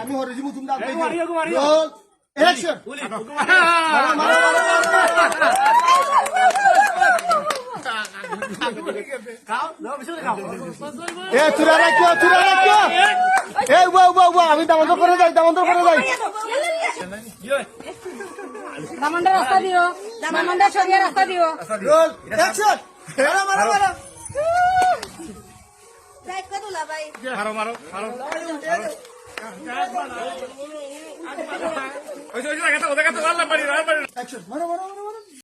আমি হরে জীবু তুমি অ্যাকশন আমি দামোদর করে যাই দামনটা রাস্তা দিও, দামনটা সরিয়ে রাস্তা দিও। অ্যাকশন মারো